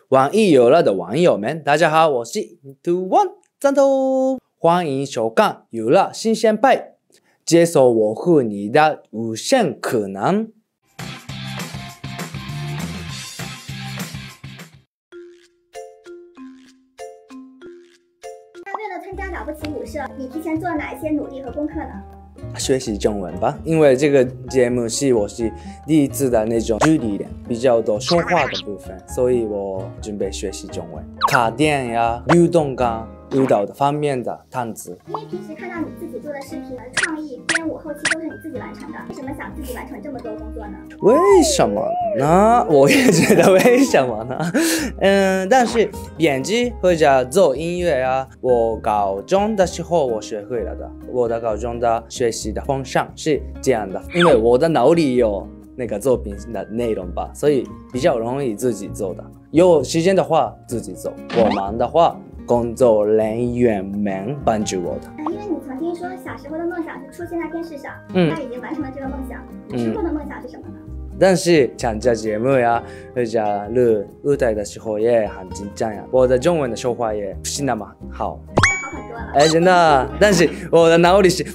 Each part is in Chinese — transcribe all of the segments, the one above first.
网易有了的网友们，大家好，我是 Into One 战斗，欢迎收看有了新鲜派，接受我和你的无限可能。为了参加了不起舞社，你提前做了哪一些努力和功课呢？学习中文吧，因为这个节目是我第一次的那种距离点比较多说话的部分，所以我准备学习中文，卡点呀、律动感、舞蹈的方面的单词。因为平时看到你自己做的视频，创意、编舞、后期都是你自己完成的，为什么想自己完成这么多工作呢？为什么呢？我也觉得为什么呢？但是编辑或者做音乐啊，我高中的时候我学会了的。我的高中的学习的方向是这样的，因为我的脑里有那个作品的内容吧，所以比较容易自己做的。有时间的话自己做，我忙的话工作人员们帮助我的。因为你曾经说小时候的梦想是出现在电视上，那已经完成了这个梦想。之后的梦想是什么呢？但是参加节目呀，或者录舞台的时候也很紧张呀。我的中文的说话也不是那么好。好很多了。真的，但是我的脑里是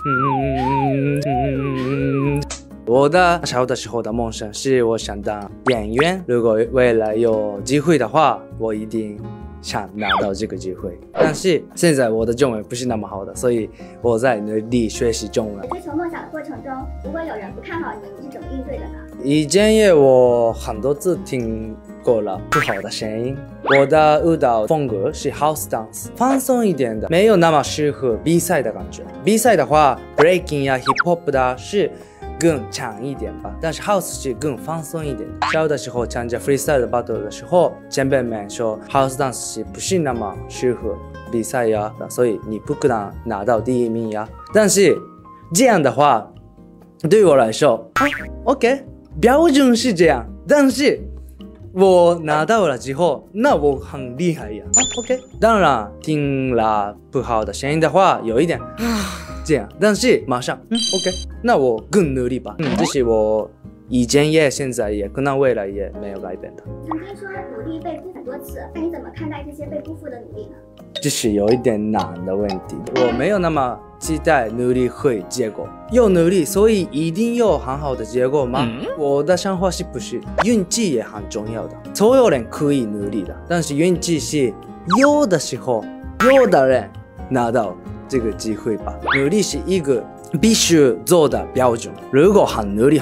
我的小的时候的梦想是我想当演员，如果未来有机会的话，我一定想拿到这个机会。但是现在我的中文不是那么好的，所以我在努力学习中文。追求梦想的过程中，如果有人不看好你，你是怎么应对的呢？以前也我很多次听过了不好的声音。我的舞蹈风格是 house dance， 放松一点的，没有那么适合比赛的感觉。比赛的话 breaking 呀 hip hop 的是更强一点吧，但是 house 是更放松一点的。小的时候参加 freestyle battle 的时候，前辈们说 house dance 是不是那么适合比赛呀，所以你不可能拿到第一名呀。但是这样的话对我来说OK 标准是这样，但是我拿到了之后，那我很厉害呀。OK， 当然听了不好的声音的话，有一点这样，但是马上OK， 那我更努力吧。这是我以前也现在也可能未来也没有改变的。曾经说努力被辜负很多次，那你怎么看待这些被辜负的努力呢？这是有一点难的问题，我没有那么期待努力会结果，有努力所以一定有很好的结果吗？我的想法是不是运气也很重要的，所有人可以努力的，但是运气是有的时候有的人拿到这个机会吧。努力是一个必须做的标准，如果很努力，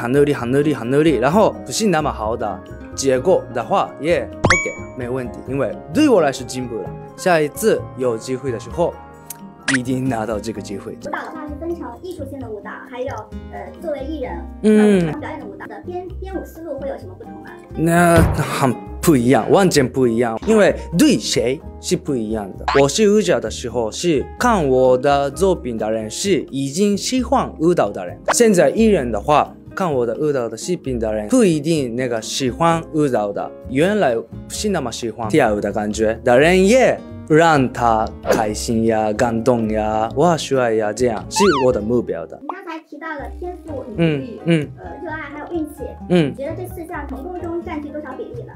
然后不是那么好的结果的话，也 OK 没问题，因为对我来说进步了。下一次有机会的时候，一定拿到这个机会。舞蹈的话是分成艺术性的舞蹈，还有作为艺人表演的舞蹈的编舞思路会有什么不同吗？那很不一样，完全不一样，因为对谁是不一样的。我是舞者的时候，是看我的作品的人是已经喜欢舞蹈的人，现在艺人的话，看我的舞蹈的视频的人不一定那个喜欢舞蹈的，原来不是那么喜欢跳舞的感觉的人也让他开心呀、感动呀、哇帅呀，这样是我的目标的。你刚才提到了天赋、努力、热爱还有运气，你觉得这4项成功中占据多少比例呢？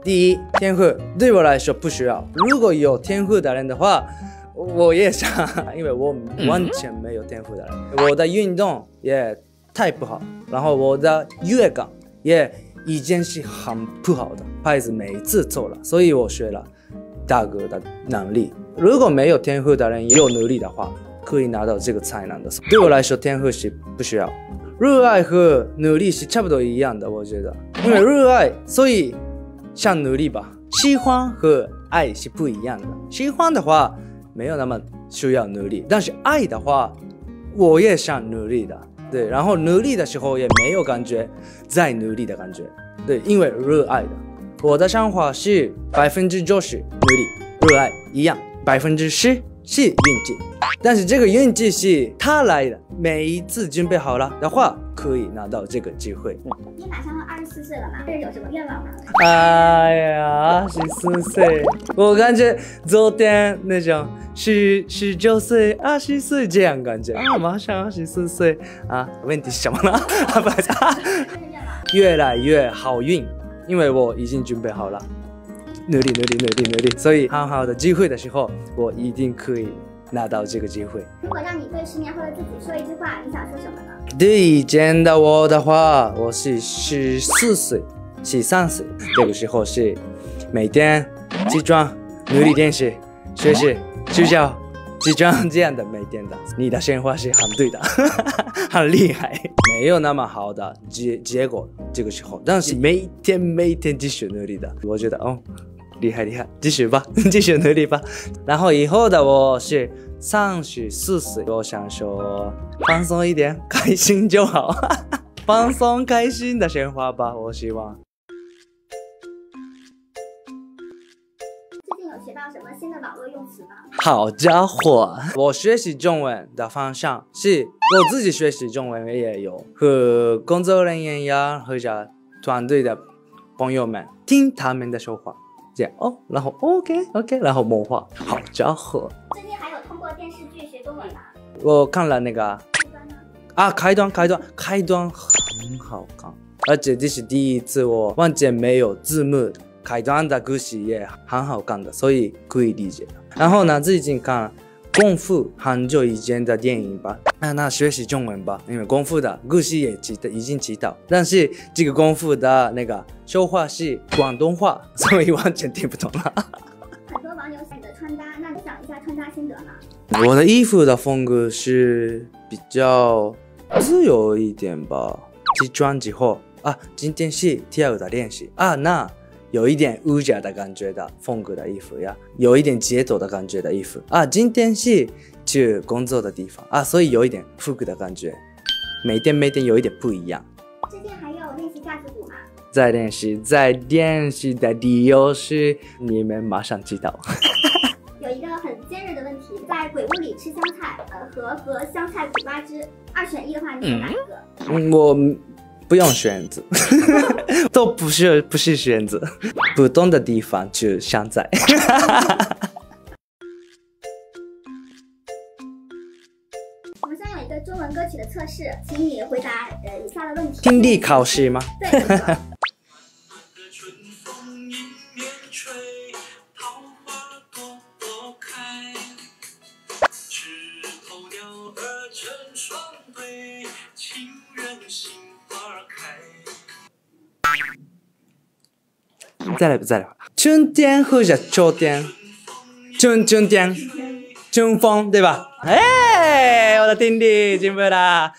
第一，天赋对我来说不需要。如果有天赋的人的话，我也想，因为我完全没有天赋的人，我的运动也太不好，然后我的乐感也已经是很不好的，拍子每次错了，所以我学了大哥的能力。如果没有天赋的人也有努力的话，可以拿到这个才能的。对我来说，天赋是不需要。热爱和努力是差不多一样的，我觉得，因为热爱，所以想努力吧。喜欢和爱是不一样的。喜欢的话没有那么需要努力，但是爱的话，我也想努力的。对，然后努力的时候也没有感觉在努力的感觉。对，因为热爱的。我的想法是90%努力，热爱一样，10%是运气，但是这个运气是他来的，每一次准备好了的话，可以拿到这个机会。你马上要24岁了嘛，这有什么愿望吗？哎呀，24岁，我感觉昨天那种19岁、20岁这样感觉啊，马上24岁啊，问题是什么呢？越来越好运。因为我已经准备好了，努力，所以很好的机会的时候，我一定可以拿到这个机会。如果让你对10年后的自己说一句话，你想说什么呢？第一见到我的话，我是14岁、13岁，这个时候是每天起床、努力练习、学习、睡觉、起床这样的每天的。你的想法是很对的，很厉害。没有那么好的结果，这个时候，但是每天继续努力的，我觉得厉害，继续吧，继续努力吧。然后以后的我是34岁，我想说放松一点，开心就好，放松开心的生活吧，我希望。最近有学到什么新的网络用词吗？好家伙，我学习中文的方向是我自己学习中文也有，和工作人员呀或者团队的朋友们听他们的说话，这样然后 OK， 然后模仿。好家伙，最近还有通过电视剧学中文吗？我看了那个开端很好看，而且这是第一次我完全没有字幕。开端的故事也很好看的，所以可以理解。然后呢，最近看功夫很久以前的电影吧，那学习中文吧，因为功夫的故事也已经知道，但是这个功夫的那个说话是广东话，所以完全听不懂了。很多网友喜欢你的穿搭，那你讲一下穿搭心得吗？我的衣服的风格是比较自由一点吧。起床之后今天是跳舞的练习那有一点舞者的感觉的风格的衣服呀，有一点节奏的感觉的衣服今天是去工作的地方所以有一点复古的感觉，每天有一点不一样。最近还有练习架子鼓吗？在练习的理由是你们马上知道。有一个很尖锐的问题，在鬼屋里吃香菜和喝香菜苦瓜汁，2选1的话，你选哪一个？我不用选择，都不是选择，不同的地方就香菜。我们现在有一个中文歌曲的测试，请你回答以下的问题。听力考试吗？对。再来吧。春天或者秋天，春天，春风，对吧？我的听力进步啦。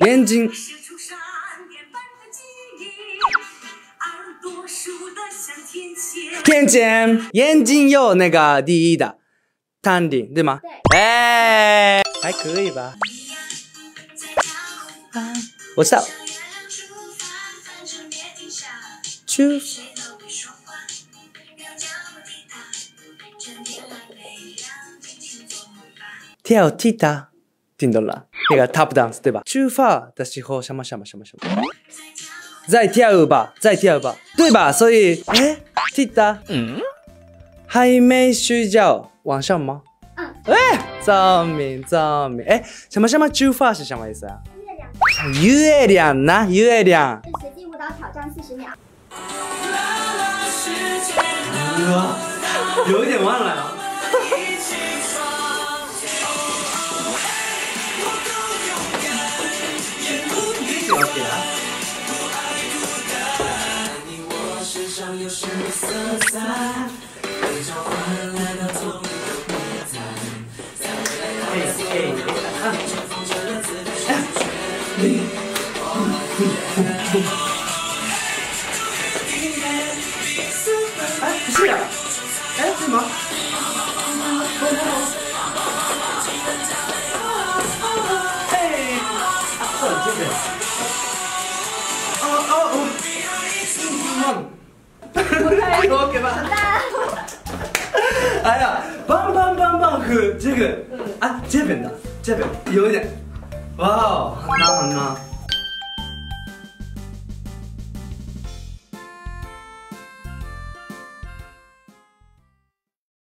眼睛天前，眼睛有那个第一的淡定，对吗？对。还可以吧？我笑。跳踢踏，听懂了？那个 tap dance 对吧？出发的时候什么？再跳舞吧，对吧？所以踢踏，还没睡觉，晚上吗？聪明，什么出发是什么意思啊？月亮，月亮。是实际舞蹈挑战40秒。有一点忘了。不是呀，什么？这个。OK 吧。哎呀，棒和这个这边有一点，哇，很难。